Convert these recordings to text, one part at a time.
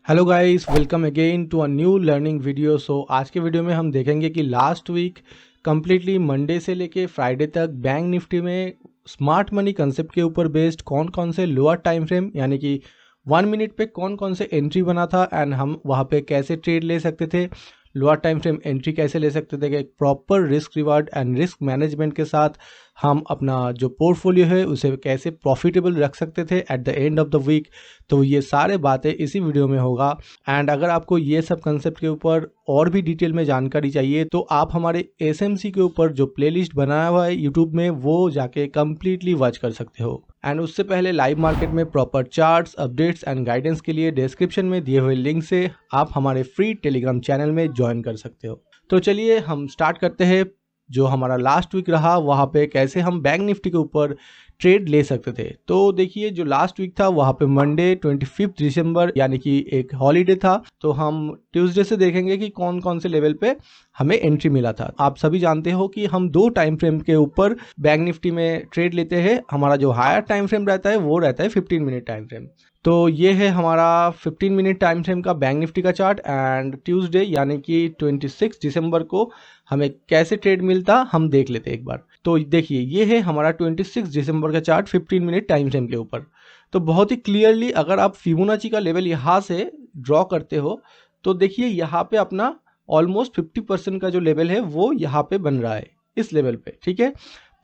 Hello guys, welcome again to a new learning video. So आज के video में हम देखेंगे कि लास्ट वीक कम्प्लीटली मंडे से लेके फ्राइडे तक बैंक निफ्टी में स्मार्ट मनी कंसेप्ट के ऊपर बेस्ड कौन कौन से लोअर टाइम फ्रेम यानी कि 1 मिनट पे कौन कौन से एंट्री बना था एंड हम वहाँ पे कैसे ट्रेड ले सकते थे, लोअर टाइम फ्रेम एंट्री कैसे ले सकते थे, एक proper risk reward and risk management के साथ हम अपना जो पोर्टफोलियो है उसे कैसे प्रॉफिटेबल रख सकते थे at the end of the week. तो ये सारे बातें इसी वीडियो में होगा। एंड अगर आपको ये सब कंसेप्ट के ऊपर और भी डिटेल में जानकारी चाहिए तो आप हमारे एसएमसी के ऊपर जो प्लेलिस्ट बनाया हुआ है यूट्यूब में वो जाके कम्प्लीटली वॉच कर सकते हो। एंड उससे पहले लाइव मार्केट में proper charts, updates and guidance के लिए डिस्क्रिप्शन में दिए हुए लिंक से आप हमारे फ्री टेलीग्राम चैनल में ज्वाइन कर सकते हो। तो चलिए हम स्टार्ट करते हैं। जो हमारा लास्ट वीक रहा वहाँ पे कैसे हम बैंक निफ्टी के ऊपर ट्रेड ले सकते थे। तो देखिए, जो लास्ट वीक था वहाँ पे मंडे 25 दिसंबर यानी कि एक हॉलीडे था, तो हम ट्यूसडे से देखेंगे कि कौन कौन से लेवल पे हमें एंट्री मिला था। आप सभी जानते हो कि हम 2 टाइम फ्रेम के ऊपर बैंक निफ्टी में ट्रेड लेते हैं। हमारा जो हायर टाइम फ्रेम रहता है वो रहता है 15 मिनट टाइम फ्रेम। तो ये है हमारा 15 मिनट टाइम फ्रेम का बैंक निफ्टी का चार्ट। एंड ट्यूसडे यानी कि 26 दिसंबर को हमें कैसे ट्रेड मिलता हम देख लेते हैं एक बार। तो देखिए, ये है हमारा 26 दिसंबर का चार्ट 15 मिनट टाइम फ्रेम के ऊपर। तो बहुत ही क्लियरली अगर आप फिबोनाची का लेवल यहाँ से ड्रॉ करते हो तो देखिए यहाँ पे अपना ऑलमोस्ट 50% का जो लेवल है वो यहाँ पे बन रहा है इस लेवल पे। ठीक है,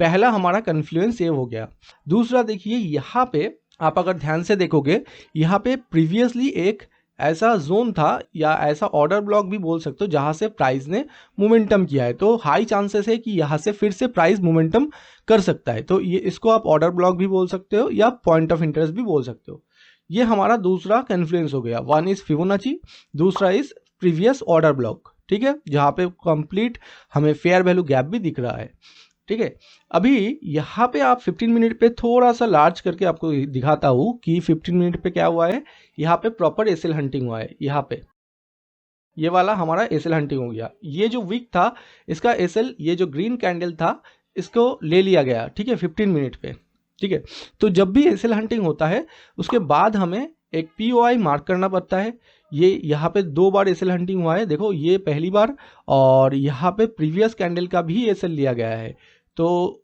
पहला हमारा कन्फ्लुएंस ये हो गया। दूसरा देखिए, यहाँ पे आप अगर ध्यान से देखोगे यहाँ पे प्रीवियसली एक ऐसा जोन था या ऐसा ऑर्डर ब्लॉक भी बोल सकते हो जहाँ से प्राइस ने मोमेंटम किया है। तो हाई चांसेस है कि यहाँ से फिर से प्राइस मोमेंटम कर सकता है। तो ये इसको आप ऑर्डर ब्लॉक भी बोल सकते हो या पॉइंट ऑफ इंटरेस्ट भी बोल सकते हो। ये हमारा दूसरा कन्फ्लुएंस हो गया। वन इज फिबोनाची, दूसरा इज प्रीवियस ऑर्डर ब्लॉक। ठीक है, जहाँ पे कंप्लीट हमें फेयर वैल्यू गैप भी दिख रहा है। ठीक है, अभी यहाँ पे आप 15 मिनट पे थोड़ा सा लार्ज करके आपको दिखाता हूँ कि 15 मिनट पे क्या हुआ है। यहाँ पे प्रॉपर एसएल हंटिंग हुआ है। यहाँ पे ये वाला हमारा एसएल हंटिंग हो गया। ये जो वीक था इसका एसएल, ये जो ग्रीन कैंडल था इसको ले लिया गया। ठीक है, 15 मिनट पे। ठीक है, तो जब भी एसएल हंटिंग होता है उसके बाद हमें एक पीओआई मार्क करना पड़ता है। ये यहाँ पे 2 बार एसएल हंटिंग हुआ है, देखो ये पहली बार, और यहाँ पे प्रीवियस कैंडल का भी एसएल लिया गया है। तो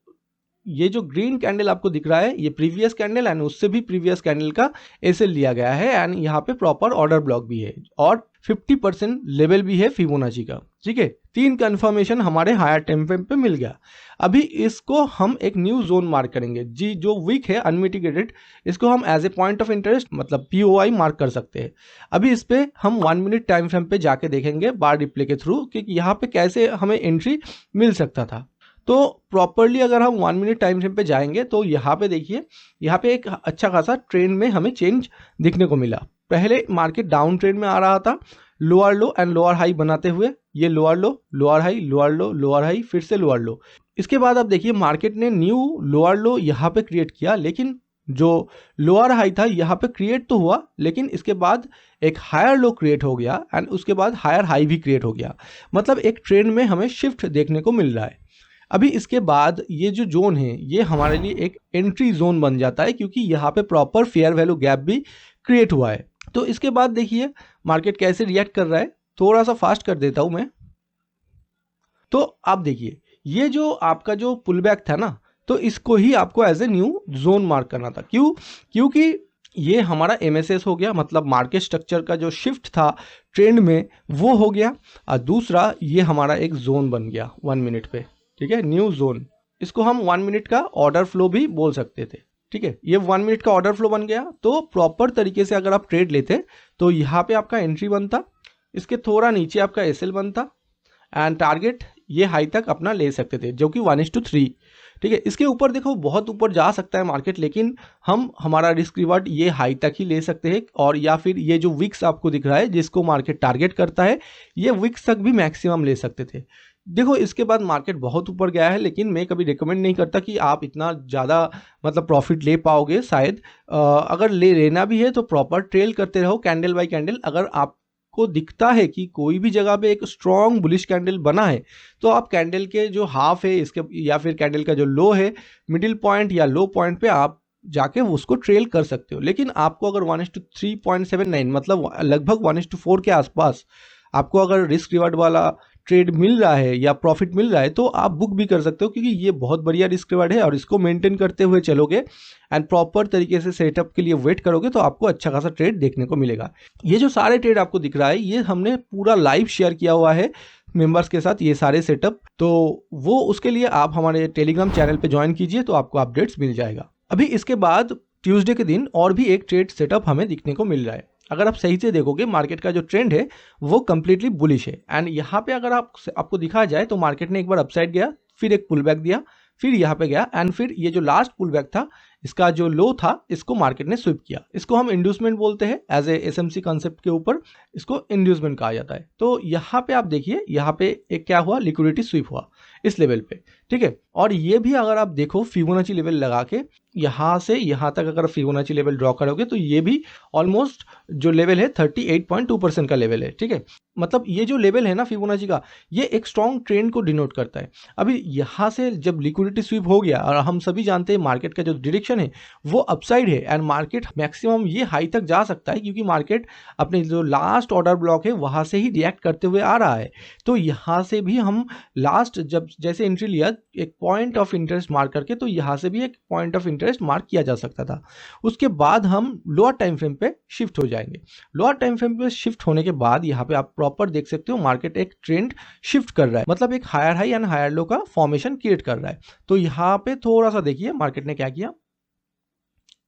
ये जो ग्रीन कैंडल आपको दिख रहा है ये प्रीवियस कैंडल एंड उससे भी प्रीवियस कैंडल का एसएल लिया गया है। एंड यहाँ पे प्रॉपर ऑर्डर ब्लॉक भी है और 50% लेवल भी है फिबोनाची का। ठीक है, 3 कंफर्मेशन हमारे हायर टाइम फ्रेम पे मिल गया। अभी इसको हम एक न्यू जोन मार्क करेंगे जी। जो वीक है अनमिटिगेटेड, इसको हम as a point of interest मतलब पीओआई मार्क कर सकते हैं। अभी इस पे हम 1 मिनट टाइम फ्रेम पे जाके देखेंगे बार रिप्ले के थ्रू कि यहाँ पे कैसे हमें एंट्री मिल सकता था। तो प्रॉपरली अगर हम 1 मिनट टाइम फ्रेम पे जाएंगे तो यहाँ पे देखिए, यहाँ पे एक अच्छा खासा ट्रेंड में हमें चेंज दिखने को मिला। पहले मार्केट डाउन ट्रेंड में आ रहा था, lower low and lower high बनाते हुए। ये लोअर लो, लोअर हाई, लोअर लो, लोअर हाई, फिर से लोअर लो। इसके बाद अब देखिए मार्केट ने न्यू लोअर लो यहाँ पे क्रिएट किया, लेकिन जो लोअर हाई था यहाँ पे क्रिएट तो हुआ लेकिन इसके बाद एक हायर लो क्रिएट हो गया एंड उसके बाद हायर हाई भी क्रिएट हो गया। मतलब एक ट्रेंड में हमें शिफ्ट देखने को मिल रहा है। अभी इसके बाद ये जो जोन है ये हमारे लिए एक एंट्री जोन बन जाता है क्योंकि यहाँ पे प्रॉपर फेयर वैल्यू गैप भी क्रिएट हुआ है। तो इसके बाद देखिए मार्केट कैसे रिएक्ट कर रहा है, थोड़ा सा फास्ट कर देता हूं मैं। तो आप देखिए, ये जो आपका जो पुल बैक था ना, तो इसको ही आपको as a new zone mark करना था। क्योंकि ये हमारा एमएसएस हो गया, मतलब मार्केट स्ट्रक्चर का जो शिफ्ट था ट्रेंड में वो हो गया। और दूसरा ये हमारा एक जोन बन गया 1 मिनट पे। ठीक है, न्यू जोन, इसको हम 1 मिनट का ऑर्डर फ्लो भी बोल सकते थे। ठीक है, ये 1 मिनट का ऑर्डर फ्लो बन गया। तो प्रॉपर तरीके से अगर आप ट्रेड लेते तो यहाँ पे आपका एंट्री बनता, इसके थोड़ा नीचे आपका एसएल बनता एंड टारगेट ये हाई तक अपना ले सकते थे जो कि 1:3। ठीक है, इसके ऊपर देखो बहुत ऊपर जा सकता है मार्केट, लेकिन हम हमारा रिस्क रिवार्ड ये हाई तक ही ले सकते हैं। और या फिर ये जो विक्स आपको दिख रहा है जिसको मार्केट टारगेट करता है, ये विक्स तक भी मैक्सिमम ले सकते थे। देखो इसके बाद मार्केट बहुत ऊपर गया है, लेकिन मैं कभी रिकमेंड नहीं करता कि आप इतना ज़्यादा मतलब प्रॉफिट ले पाओगे शायद। अगर लेना भी है तो प्रॉपर ट्रेल करते रहो कैंडल बाय कैंडल। अगर आपको दिखता है कि कोई भी जगह पे एक स्ट्रॉन्ग बुलिश कैंडल बना है तो आप कैंडल के जो हाफ है इसके या फिर कैंडल का जो लो है, मिडिल पॉइंट या लो पॉइंट पे आप जाके उसको ट्रेल कर सकते हो। लेकिन आपको अगर 1:3.79 मतलब लगभग 1:4 के आसपास आपको अगर रिस्क रिवार्ड वाला ट्रेड मिल रहा है या प्रॉफिट मिल रहा है तो आप बुक भी कर सकते हो, क्योंकि ये बहुत बढ़िया रिस्क रिवार्ड है और इसको मेंटेन करते हुए चलोगे एंड प्रॉपर तरीके से सेटअप के लिए वेट करोगे तो आपको अच्छा खासा ट्रेड देखने को मिलेगा। ये जो सारे ट्रेड आपको दिख रहा है ये हमने पूरा लाइव शेयर किया हुआ है मेंबर्स के साथ, ये सारे सेटअप। तो वो उसके लिए आप हमारे टेलीग्राम चैनल पे ज्वाइन कीजिए तो आपको अपडेट्स मिल जाएगा। अभी इसके बाद ट्यूसडे के दिन और भी एक ट्रेड सेटअप हमें दिखने को मिल रहा है। अगर आप सही से देखोगे मार्केट का जो ट्रेंड है वो कंप्लीटली बुलिश है एंड यहाँ पे अगर आपको दिखा जाए तो मार्केट ने एक बार अपसाइड गया, फिर एक पुल बैक दिया, फिर यहाँ पे गया एंड फिर ये जो लास्ट पुल बैक था इसका जो लो था इसको मार्केट ने स्विप किया। इसको हम इंड्यूसमेंट बोलते हैं, एज ए एसएमसी कॉन्सेप्ट के ऊपर इसको इंड्यूसमेंट कहा जाता है। तो यहाँ पे आप देखिए यहाँ पे एक क्या हुआ, लिक्विडिटी स्विप हुआ इस लेवल पे, ठीक है। और ये भी अगर आप देखो फिबोनाची लेवल लगा के यहाँ से यहाँ तक अगर फिबोनाची लेवल ड्रॉ करोगे तो ये भी ऑलमोस्ट जो लेवल है 38.2% का लेवल है, ठीक है। मतलब ये जो लेवल है ना फिबोनाची का, ये एक स्ट्रॉन्ग ट्रेंड को डिनोट करता है। अभी यहाँ से जब लिक्विडिटी स्वीप हो गया और हम सभी जानते हैं मार्केट का जो डायरेक्शन है वो अपसाइड है एंड मार्केट मैक्सिमम ये हाई तक जा सकता है, क्योंकि मार्केट अपने जो लास्ट ऑर्डर ब्लॉक है वहाँ से ही रिएक्ट करते हुए आ रहा है। तो यहाँ से भी हम लास्ट जब जैसे एंट्री लिया एक पॉइंट ऑफ इंटरेस्ट मार्क करके, तो यहाँ से भी एक पॉइंट ऑफ इंटरेस्ट मार्क किया जा सकता था। उसके बाद हम लोअर टाइम फ्रेम पे शिफ्ट हो जाएंगे। लोअर टाइम फ्रेम पे शिफ्ट होने के बाद यहाँ पे आप प्रॉपर देख सकते हो मार्केट एक ट्रेंड शिफ्ट कर रहा है, मतलब एक higher high and higher low का फॉर्मेशन क्रिएट कर रहा है। तो यहाँ पे थोड़ा सा देखिए मार्केट ने क्या किया,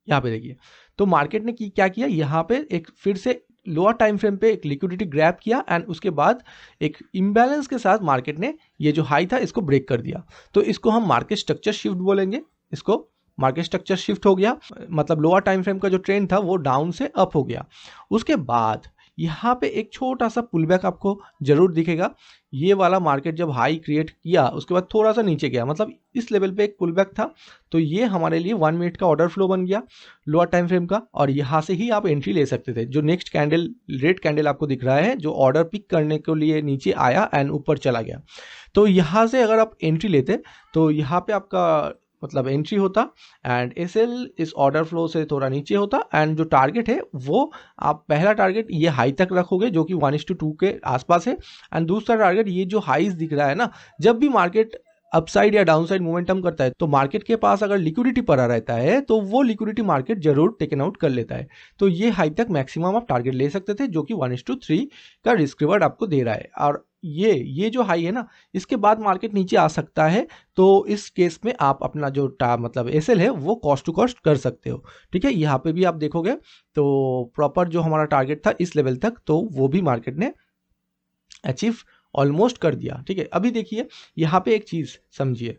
यहाँ पे देखिए तो मार्केट ने क्या किया, यहाँ पे एक फिर से लोअर टाइम फ्रेम पे एक लिक्विडिटी ग्रैब किया एंड उसके बाद एक इम्बैलेंस के साथ मार्केट ने ये जो हाई था इसको ब्रेक कर दिया। तो इसको हम मार्केट स्ट्रक्चर शिफ्ट बोलेंगे। इसको मार्केट स्ट्रक्चर शिफ्ट हो गया, मतलब लोअर टाइम फ्रेम का जो ट्रेंड था वो डाउन से अप हो गया। उसके बाद यहाँ पे एक छोटा सा पुलबैक आपको जरूर दिखेगा। ये वाला मार्केट जब हाई क्रिएट किया उसके बाद थोड़ा सा नीचे गया, मतलब इस लेवल पे एक पुलबैक था। तो ये हमारे लिए 1 मिनट का ऑर्डर फ्लो बन गया लोअर टाइम फ्रेम का, और यहाँ से ही आप एंट्री ले सकते थे। जो नेक्स्ट कैंडल रेड कैंडल आपको दिख रहा है जो ऑर्डर पिक करने के लिए नीचे आया एंड ऊपर चला गया, तो यहाँ से अगर आप एंट्री लेते तो यहाँ पे आपका मतलब एंट्री होता एंड एसएल इस ऑर्डर फ्लो से थोड़ा नीचे होता एंड जो टारगेट है वो आप पहला टारगेट ये हाई तक रखोगे जो कि 1:2 के आसपास है एंड दूसरा टारगेट ये जो हाईज दिख रहा है ना, जब भी मार्केट अपसाइड या डाउनसाइड मोमेंटम करता है तो मार्केट के पास अगर लिक्विडिटी पड़ा रहता है तो वो लिक्विडिटी मार्केट जरूर टेकन आउट कर लेता है। तो ये हाई तक मैक्सिमम आप टारगेट ले सकते थे जो कि 1:3 का रिस्क रिवार्ड आपको दे रहा है। और ये जो हाई है ना इसके बाद मार्केट नीचे आ सकता है, तो इस केस में आप अपना जो मतलब एसएल है वो कॉस्ट टू कॉस्ट कर सकते हो, ठीक है। यहाँ पे भी आप देखोगे तो प्रॉपर जो हमारा टारगेट था इस लेवल तक तो वो भी मार्केट ने अचीव ऑलमोस्ट कर दिया, ठीक है। अभी देखिए यहाँ पे एक चीज समझिए,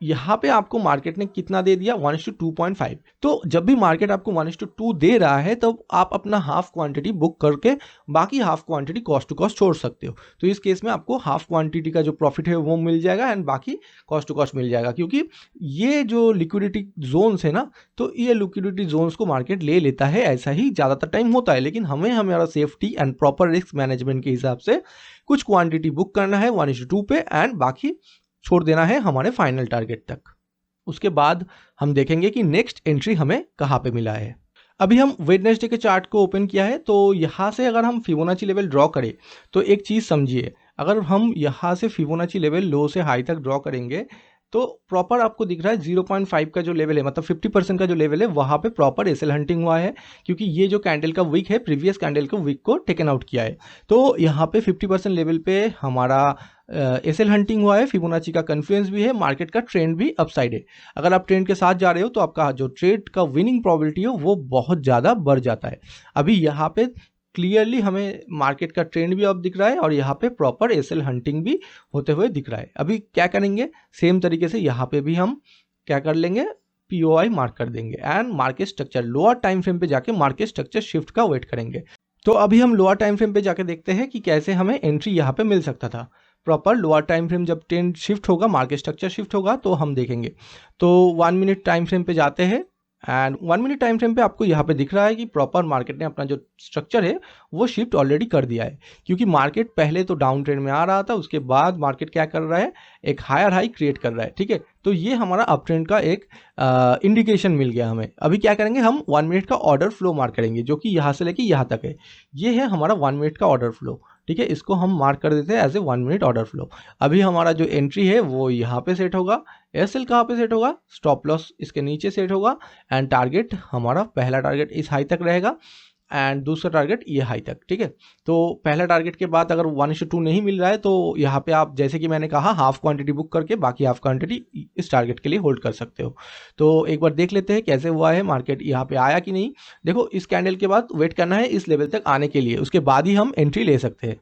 यहाँ पे आपको मार्केट ने कितना दे दिया 1:2.5। तो जब भी मार्केट आपको 1:2 दे रहा है तब आप अपना हाफ क्वांटिटी बुक करके बाकी half quantity cost to cost छोड़ सकते हो। तो इस केस में आपको हाफ क्वांटिटी का जो प्रॉफिट है वो मिल जाएगा एंड बाकी कॉस्ट टू कॉस्ट मिल जाएगा, क्योंकि ये जो लिक्विडिटी जोन्स है ना तो ये लिक्विडिटी जोन्स को मार्केट ले लेता है, ऐसा ही ज़्यादातर टाइम होता है। लेकिन हमें हमारा safety and proper risk management के हिसाब से कुछ क्वांटिटी बुक करना है 1:2 पे एंड बाकी छोड़ देना है हमारे फाइनल टारगेट तक। उसके बाद हम देखेंगे कि नेक्स्ट एंट्री हमें कहाँ पे मिला है। अभी हम वेडनेसडे के चार्ट को ओपन किया है, तो यहाँ से अगर हम फिबोनाची लेवल ड्रॉ करें तो एक चीज़ समझिए, अगर हम यहाँ से फिबोनाची लेवल लो से हाई तक ड्रॉ करेंगे तो प्रॉपर आपको दिख रहा है 0.5 का जो लेवल है, मतलब 50% का जो लेवल है वहाँ पे प्रॉपर एसएल हंटिंग हुआ है, क्योंकि ये जो कैंडल का वीक है प्रीवियस कैंडल के वीक को टेकन आउट किया है। तो यहाँ पे 50% लेवल पे हमारा एसएल हंटिंग हुआ है, फिबोनाची का कन्फ्लुएंस भी है, मार्केट का ट्रेंड भी अपसाइड है। अगर आप ट्रेंड के साथ जा रहे हो तो आपका जो ट्रेड का विनिंग प्रोबेबिलिटी है वो बहुत ज़्यादा बढ़ जाता है। अभी यहाँ पे क्लियरली हमें मार्केट का ट्रेंड भी अब दिख रहा है और यहाँ पे प्रॉपर एसएल हंटिंग भी होते हुए दिख रहा है। अभी क्या करेंगे, सेम तरीके से यहाँ पे भी हम क्या कर लेंगे, पीओआई मार्क कर देंगे and market structure lower time frame पे जाके मार्केट स्ट्रक्चर शिफ्ट का वेट करेंगे। तो अभी हम लोअर टाइम फ्रेम पे जाके देखते हैं कि कैसे हमें एंट्री यहाँ पे मिल सकता था। प्रॉपर लोअर टाइम फ्रेम जब ट्रेंड शिफ्ट होगा, मार्केट स्ट्रक्चर शिफ्ट होगा तो हम देखेंगे। तो 1 मिनट टाइम फ्रेम पे जाते हैं एंड 1 मिनट टाइम फ्रेम पे आपको यहाँ पे दिख रहा है कि प्रॉपर मार्केट ने अपना जो स्ट्रक्चर है वो शिफ्ट ऑलरेडी कर दिया है, क्योंकि मार्केट पहले तो डाउन ट्रेंड में आ रहा था, उसके बाद मार्केट क्या कर रहा है, एक हायर हाई क्रिएट कर रहा है। ठीक है, तो ये हमारा अप ट्रेंड का एक इंडिकेशन मिल गया हमें। अभी क्या करेंगे, हम 1 मिनट का ऑर्डर फ्लो मार्क करेंगे, जो कि यहाँ से लेके यहाँ तक है। ये है हमारा 1 मिनट का ऑर्डर फ्लो। ठीक है, इसको हम मार्क कर देते हैं as a 1 minute order flow. अभी हमारा जो एंट्री है वो यहाँ पे सेट होगा, एसएल कहाँ पे सेट होगा, स्टॉप लॉस इसके नीचे सेट होगा, एंड टारगेट हमारा पहला टारगेट इस हाई तक रहेगा एंड दूसरा टारगेट ये हाई तक। ठीक है, तो पहला टारगेट के बाद अगर 1:2 नहीं मिल रहा है तो यहाँ पे आप, जैसे कि मैंने कहा, हाफ क्वांटिटी बुक करके बाकी हाफ क्वांटिटी इस टारगेट के लिए होल्ड कर सकते हो। तो एक बार देख लेते हैं कैसे हुआ है मार्केट, यहाँ पे आया कि नहीं। देखो, इस कैंडल के बाद वेट करना है इस लेवल तक आने के लिए, उसके बाद ही हम एंट्री ले सकते हैं।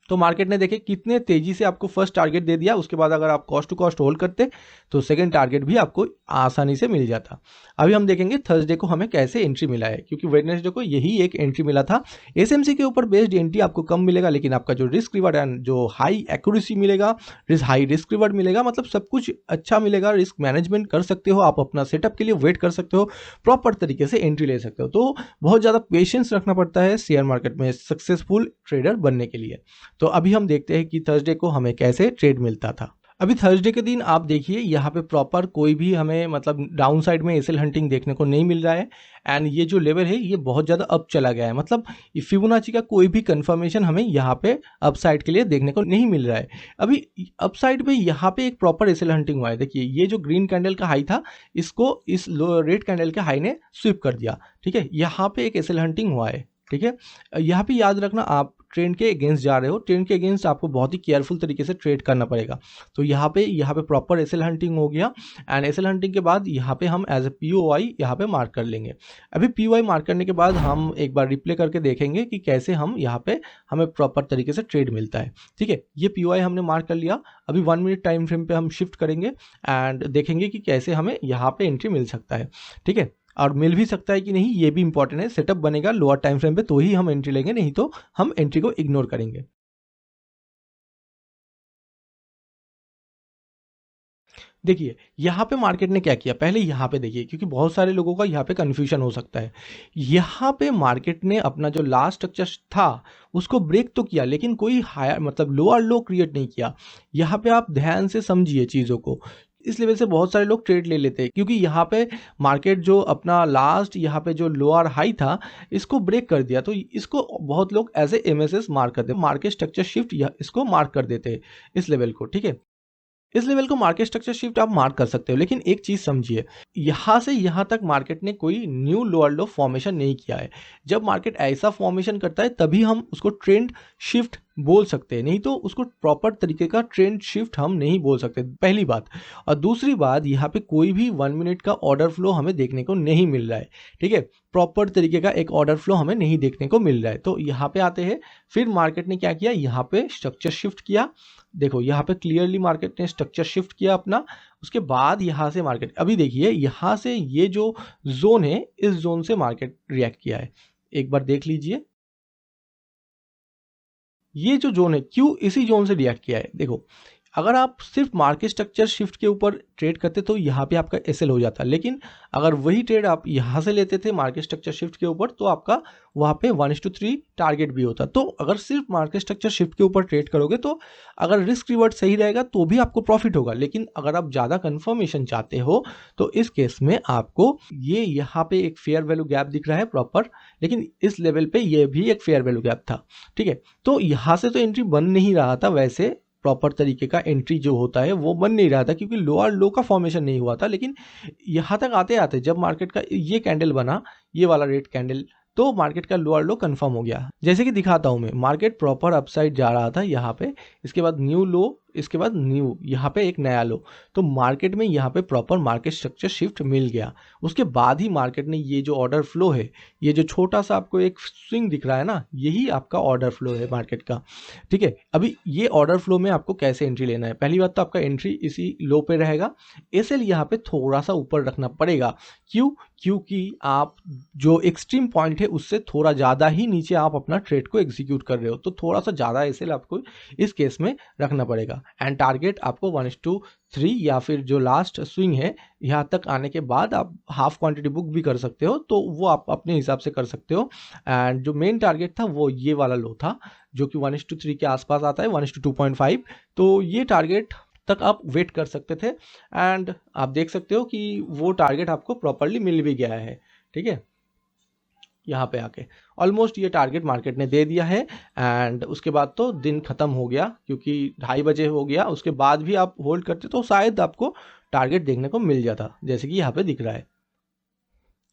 तो मार्केट ने देखे कितने तेजी से आपको फर्स्ट टारगेट दे दिया, उसके बाद अगर आप कॉस्ट टू कॉस्ट होल्ड करते तो सेकंड टारगेट भी आपको आसानी से मिल जाता। अभी हम देखेंगे थर्सडे को हमें कैसे एंट्री मिला है, क्योंकि वेडनेसडे को यही एक एंट्री मिला था। एसएमसी के ऊपर बेस्ड एंट्री आपको कम मिलेगा, लेकिन आपका जो रिस्क रिवर्ड एंड जो हाई एक्यूरेसी मिलेगा, हाई रिस्क रिवर्ड मिलेगा, मतलब सब कुछ अच्छा मिलेगा। रिस्क मैनेजमेंट कर सकते हो आप, अपना सेटअप के लिए वेट कर सकते हो, प्रॉपर तरीके से एंट्री ले सकते हो। तो बहुत ज़्यादा पेशेंस रखना पड़ता है शेयर मार्केट में सक्सेसफुल ट्रेडर बनने के लिए। तो अभी हम देखते हैं कि थर्सडे को हमें कैसे ट्रेड मिलता था। अभी थर्सडे के दिन आप देखिए यहाँ पे प्रॉपर कोई भी हमें, मतलब डाउन साइड में एसएल हंटिंग देखने को नहीं मिल रहा है, एंड ये जो लेवल है ये बहुत ज़्यादा अप चला गया है। मतलब फिबोनाची का कोई भी कंफर्मेशन हमें यहाँ पे अप साइड के लिए देखने को नहीं मिल रहा है। अभी अप साइड पे यहाँ पे एक प्रॉपर एसएल हंटिंग हुआ है। देखिए, ये जो ग्रीन कैंडल का हाई था, इसको इस रेड कैंडल के हाई ने स्वीप कर दिया। ठीक है, यहाँ पे एक एसएल हंटिंग हुआ है। ठीक है, यहाँ पे याद रखना, आप ट्रेंड के अगेंस्ट जा रहे हो, ट्रेंड के अगेंस्ट आपको बहुत ही केयरफुल तरीके से ट्रेड करना पड़ेगा। तो यहाँ पे प्रॉपर एसएल हंटिंग हो गया, एंड एसएल हंटिंग के बाद यहाँ पे हम एज ए पीओआई यहाँ पे मार्क कर लेंगे। अभी पीओआई मार्क करने के बाद हम एक बार रिप्ले करके देखेंगे कि कैसे हम यहाँ पे हमें प्रॉपर तरीके से ट्रेड मिलता है। ठीक है, ये पीओआई हमने मार्क कर लिया। अभी 1 मिनट टाइम फ्रेम पे हम शिफ्ट करेंगे एंड देखेंगे कि कैसे हमें यहाँ पे एंट्री मिल सकता है। ठीक है, और मिल भी सकता है कि नहीं, ये भी इंपॉर्टेंट है। सेटअप बनेगा लोअर टाइम फ्रेम पे तो ही हम एंट्री लेंगे, नहीं तो हम एंट्री को इग्नोर करेंगे। देखिए, यहाँ पे मार्केट ने क्या किया, पहले यहाँ पे देखिए, क्योंकि बहुत सारे लोगों का यहाँ पे कंफ्यूजन हो सकता है। यहाँ पे मार्केट ने अपना जो लास्ट स्ट्रक्चर था उसको ब्रेक तो किया, लेकिन कोई हायर, मतलब लोअर लो क्रिएट नहीं किया। यहाँ पे आप ध्यान से समझिए चीज़ों को। इस लेवल से बहुत सारे लोग ट्रेड ले लेते हैं, क्योंकि यहाँ पे मार्केट जो अपना लास्ट यहाँ पे जो लोअर हाई था इसको ब्रेक कर दिया, तो इसको बहुत लोग एज ए एमएसएस मार्क करते हैं, मार्केट स्ट्रक्चर शिफ्ट इसको मार्क कर देते हैं इस लेवल को। ठीक है, इस लेवल को मार्केट स्ट्रक्चर शिफ्ट आप मार्क कर सकते हो, लेकिन एक चीज समझिए, यहां से यहां तक मार्केट ने कोई न्यू लोअर लो फॉर्मेशन नहीं किया है। जब मार्केट ऐसा फॉर्मेशन करता है तभी हम उसको ट्रेंड शिफ्ट बोल सकते हैं, नहीं तो उसको प्रॉपर तरीके का ट्रेंड शिफ्ट हम नहीं बोल सकते, पहली बात। और दूसरी बात, यहाँ पे कोई भी 1 मिनट का ऑर्डर फ्लो हमें देखने को नहीं मिल रहा है। ठीक है, प्रॉपर तरीके का एक ऑर्डर फ्लो हमें नहीं देखने को मिल रहा है। तो यहाँ पे आते हैं, फिर मार्केट ने क्या किया, यहाँ पे स्ट्रक्चर शिफ्ट किया। देखो, यहाँ पे क्लियरली मार्केट ने स्ट्रक्चर शिफ्ट किया अपना। उसके बाद यहाँ से मार्केट, अभी देखिए यहाँ से ये जो जोन है, इस जोन से मार्केट रिएक्ट किया है। एक बार देख लीजिए, ये जो जोन है, क्यों इसी जोन से रिएक्ट किया है। देखो, अगर आप सिर्फ मार्केट स्ट्रक्चर शिफ्ट के ऊपर ट्रेड करते तो यहाँ पे आपका एसएल हो जाता, लेकिन अगर वही ट्रेड आप यहाँ से लेते थे मार्केट स्ट्रक्चर शिफ्ट के ऊपर तो आपका वहाँ पे 1:3 टारगेट भी होता। तो अगर सिर्फ मार्केट स्ट्रक्चर शिफ्ट के ऊपर ट्रेड करोगे तो अगर रिस्क रिवर्ड सही रहेगा तो भी आपको प्रॉफिट होगा, लेकिन अगर आप ज़्यादा कन्फर्मेशन चाहते हो तो इस केस में आपको ये यहाँ पे एक फेयर वैल्यू गैप दिख रहा है प्रॉपर, लेकिन इस लेवल पे ये भी एक फेयर वैल्यू गैप था। ठीक है, तो यहाँ से तो एंट्री बन नहीं रहा था, वैसे प्रॉपर तरीके का एंट्री जो होता है वो बन नहीं रहा था, क्योंकि लोअर लो का फॉर्मेशन नहीं हुआ था। लेकिन यहाँ तक आते आते जब मार्केट का ये कैंडल बना, ये वाला रेड कैंडल, तो मार्केट का लोअर लो कंफर्म हो गया। जैसे कि दिखाता हूं मैं, मार्केट प्रॉपर अपसाइड जा रहा था यहाँ पे, इसके बाद न्यू लो, इसके बाद न्यू, यहाँ पे एक नया लो। तो मार्केट में यहाँ पे प्रॉपर मार्केट स्ट्रक्चर शिफ्ट मिल गया। उसके बाद ही मार्केट ने ये जो ऑर्डर फ्लो है, ये जो छोटा सा आपको एक स्विंग दिख रहा है ना, यही आपका ऑर्डर फ्लो है मार्केट का। ठीक है, अभी ये ऑर्डर फ्लो में आपको कैसे एंट्री लेना है, पहली बात तो आपका एंट्री इसी लो पे रहेगा। एसएल यहाँ पे थोड़ा सा ऊपर रखना पड़ेगा। क्यों? क्योंकि आप जो एक्सट्रीम पॉइंट है उससे थोड़ा ज़्यादा ही नीचे आप अपना ट्रेड को एग्जीक्यूट कर रहे हो, तो थोड़ा सा ज़्यादा एसएल आपको इस केस में रखना पड़ेगा। एंड टारगेट आपको 1:3 या फिर जो लास्ट स्विंग है यहाँ तक आने के बाद आप हाफ क्वांटिटी बुक भी कर सकते हो, तो वो आप अपने हिसाब से कर सकते हो। एंड जो मेन टारगेट था वो ये वाला लो था जो कि 1:3 के आसपास आता है, 1:2.5। तो ये टारगेट तक आप वेट कर सकते थे एंड आप देख सकते हो कि वो टारगेट आपको प्रॉपरली मिल भी गया है। ठीक है, यहाँ पे आके ऑलमोस्ट ये टारगेट मार्केट ने दे दिया है एंड उसके बाद तो दिन खत्म हो गया क्योंकि 2:30 बजे हो गया। उसके बाद भी आप होल्ड करते तो शायद आपको टारगेट देखने को मिल जाता, जैसे कि यहाँ पे दिख रहा है।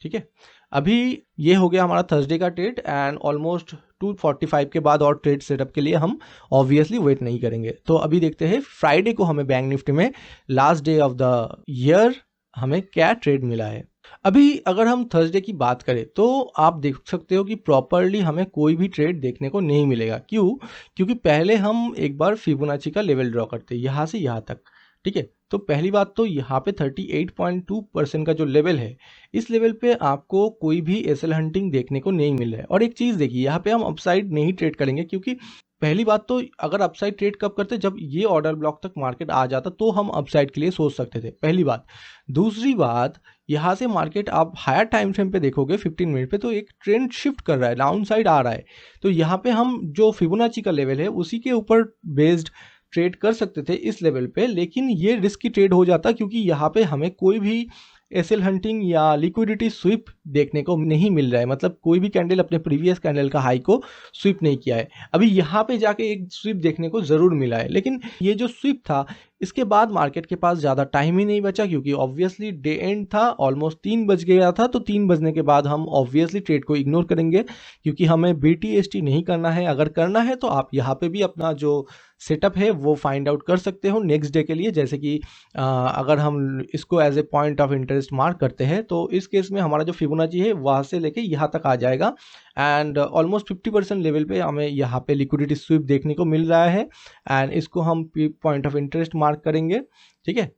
ठीक है, अभी ये हो गया हमारा थर्सडे का ट्रेड एंड ऑलमोस्ट 2:45 के बाद और ट्रेड सेटअप के लिए हम ऑब्वियसली वेट नहीं करेंगे। तो अभी देखते हैं फ्राइडे को हमें बैंक निफ्टी में last day of the year हमें क्या ट्रेड मिला है। अभी अगर हम थर्सडे की बात करें तो आप देख सकते हो कि प्रॉपरली हमें कोई भी ट्रेड देखने को नहीं मिलेगा। क्यों? क्योंकि पहले हम एक बार फिबोनाची का लेवल ड्रॉ करते हैं यहाँ से यहाँ तक। ठीक है, तो पहली बात तो यहाँ पे 38.2% का जो लेवल है, इस लेवल पे आपको कोई भी एसएल हंटिंग देखने को नहीं मिल रहा है। और एक चीज़ देखिए, यहाँ पे हम अपसाइड नहीं ट्रेड करेंगे क्योंकि पहली बात तो अगर अपसाइड ट्रेड कब करते, जब ये ऑर्डर ब्लॉक तक मार्केट आ जाता तो हम अपसाइड के लिए सोच सकते थे, पहली बात। दूसरी बात, यहाँ से मार्केट आप हायर टाइम फ्रेम पे देखोगे 15 मिनट पे तो एक ट्रेंड शिफ्ट कर रहा है, डाउन साइड आ रहा है। तो यहाँ पे हम जो फिबोनाची का लेवल है उसी के ऊपर बेस्ड ट्रेड कर सकते थे इस लेवल पे, लेकिन ये रिस्की ट्रेड हो जाता क्योंकि यहाँ पे हमें कोई भी एसएल हंटिंग या लिक्विडिटी स्वीप देखने को नहीं मिल रहा है। मतलब कोई भी कैंडल अपने प्रीवियस कैंडल का हाई को स्वीप नहीं किया है। अभी यहाँ पे जाके एक स्वीप देखने को ज़रूर मिला है, लेकिन ये जो स्वीप था इसके बाद मार्केट के पास ज़्यादा टाइम ही नहीं बचा क्योंकि ऑब्वियसली डे एंड था, ऑलमोस्ट 3 बज गया था। तो 3 बजने के बाद हम ऑब्वियसली ट्रेड को इग्नोर करेंगे क्योंकि हमें BTST नहीं करना है। अगर करना है तो आप यहाँ पे भी अपना जो सेटअप है वो फाइंड आउट कर सकते हो नेक्स्ट डे के लिए। जैसे कि अगर हम इसको as a point of interest mark करते हैं तो इस केस में हमारा जो फिबोनाची है वहाँ से लेके यहाँ तक आ जाएगा एंड ऑलमोस्ट 50% लेवल पे हमें यहाँ पे लिक्विडिटी स्वीप देखने को मिल रहा है एंड इसको हम पॉइंट ऑफ इंटरेस्ट मार्क करेंगे। ठीक है,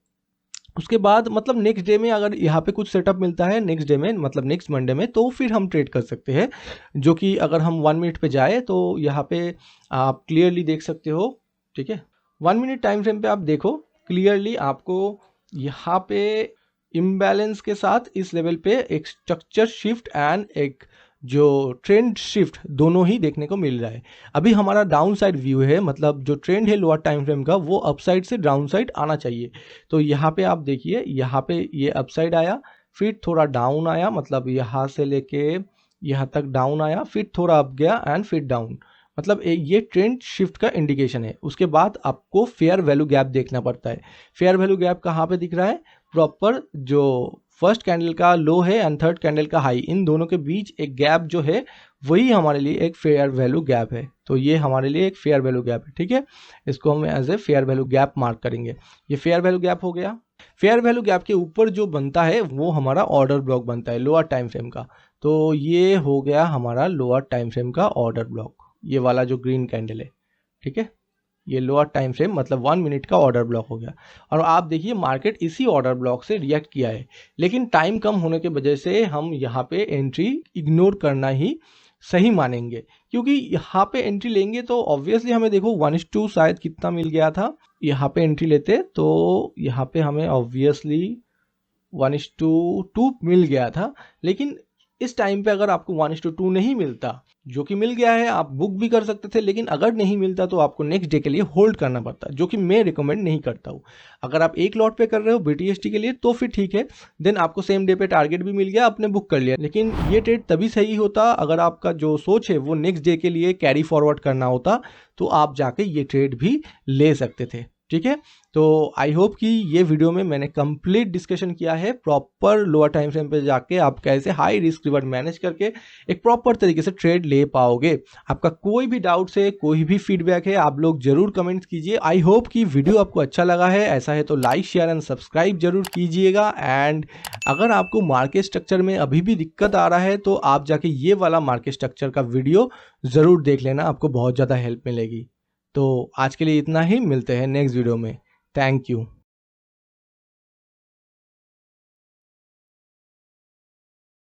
उसके बाद मतलब नेक्स्ट डे में अगर यहाँ पे कुछ सेटअप मिलता है नेक्स्ट डे में, मतलब नेक्स्ट मंडे में, तो फिर हम ट्रेड कर सकते हैं। जो कि अगर हम 1 मिनट पे जाए तो यहाँ पे आप क्लियरली देख सकते हो। ठीक है, 1 मिनट टाइम फ्रेम पे आप देखो क्लियरली आपको यहाँ पे इम्बैलेंस के साथ इस लेवल पे एक स्ट्रक्चर शिफ्ट एंड एक जो ट्रेंड शिफ्ट दोनों ही देखने को मिल रहा है। अभी हमारा डाउन साइड व्यू है, मतलब जो ट्रेंड है लोअर टाइम फ्रेम का वो अपसाइड से डाउन साइड आना चाहिए। तो यहाँ पे आप देखिए, यहाँ पे ये अपसाइड आया, फिर थोड़ा डाउन आया, मतलब यहाँ से लेके यहाँ तक डाउन आया, फिर थोड़ा अप गया एंड फिर डाउन। मतलब ये ट्रेंड शिफ्ट का इंडिकेशन है। उसके बाद आपको फेयर वैल्यू गैप देखना पड़ता है। फेयर वैल्यू गैप कहाँ पे दिख रहा है? प्रॉपर जो फर्स्ट कैंडल का लो है एंड थर्ड कैंडल का हाई, इन दोनों के बीच एक गैप जो है वही हमारे लिए एक फेयर वैल्यू गैप है। तो ये हमारे लिए एक फेयर वैल्यू गैप है। ठीक है, इसको हम as a fair value gap mark करेंगे। ये फेयर वैल्यू गैप हो गया। फेयर वैल्यू गैप के ऊपर जो बनता है वो हमारा ऑर्डर ब्लॉक बनता है लोअर टाइम फ्रेम का। तो ये हो गया हमारा लोअर टाइम फ्रेम का ऑर्डर ब्लॉक, ये वाला जो ग्रीन कैंडल है। ठीक है, ये लोअर टाइम फ्रेम मतलब 1 मिनट का ऑर्डर ब्लॉक हो गया। और आप देखिए मार्केट इसी ऑर्डर ब्लॉक से रिएक्ट किया है, लेकिन टाइम कम होने की वजह से हम यहाँ पे एंट्री इग्नोर करना ही सही मानेंगे। क्योंकि यहाँ पे एंट्री लेंगे तो ऑब्वियसली हमें देखो 1:2 शायद कितना मिल गया था, यहाँ पे एंट्री लेते तो यहाँ पे हमें ऑब्वियसली 1:2 मिल गया था। लेकिन इस टाइम पे अगर आपको 1:2 नहीं मिलता, जो कि मिल गया है, आप बुक भी कर सकते थे, लेकिन अगर नहीं मिलता तो आपको नेक्स्ट डे के लिए होल्ड करना पड़ता, जो कि मैं रिकमेंड नहीं करता हूँ। अगर आप एक लॉट पे कर रहे हो BTST के लिए तो फिर ठीक है, देन आपको सेम डे पे टारगेट भी मिल गया, आपने बुक कर लिया। लेकिन ये ट्रेड तभी सही होता अगर आपका जो सोच है वो नेक्स्ट डे के लिए कैरी फॉरवर्ड करना होता, तो आप जाके ये ट्रेड भी ले सकते थे। ठीक है, तो आई होप कि ये वीडियो में मैंने कंप्लीट डिस्कशन किया है प्रॉपर लोअर टाइम फ्रेम पे जाके आप कैसे हाई रिस्क रिवर्ड मैनेज करके एक प्रॉपर तरीके से ट्रेड ले पाओगे। आपका कोई भी डाउट्स है, कोई भी फीडबैक है, आप लोग जरूर कमेंट कीजिए। आई होप कि वीडियो आपको अच्छा लगा है, ऐसा है तो लाइक शेयर एंड सब्सक्राइब जरूर कीजिएगा। एंड अगर आपको मार्केट स्ट्रक्चर में अभी भी दिक्कत आ रहा है तो आप जाके ये वाला मार्केट स्ट्रक्चर का वीडियो ज़रूर देख लेना, आपको बहुत ज़्यादा हेल्प मिलेगी। तो आज के लिए इतना ही, मिलते हैं नेक्स्ट वीडियो में। Thank you.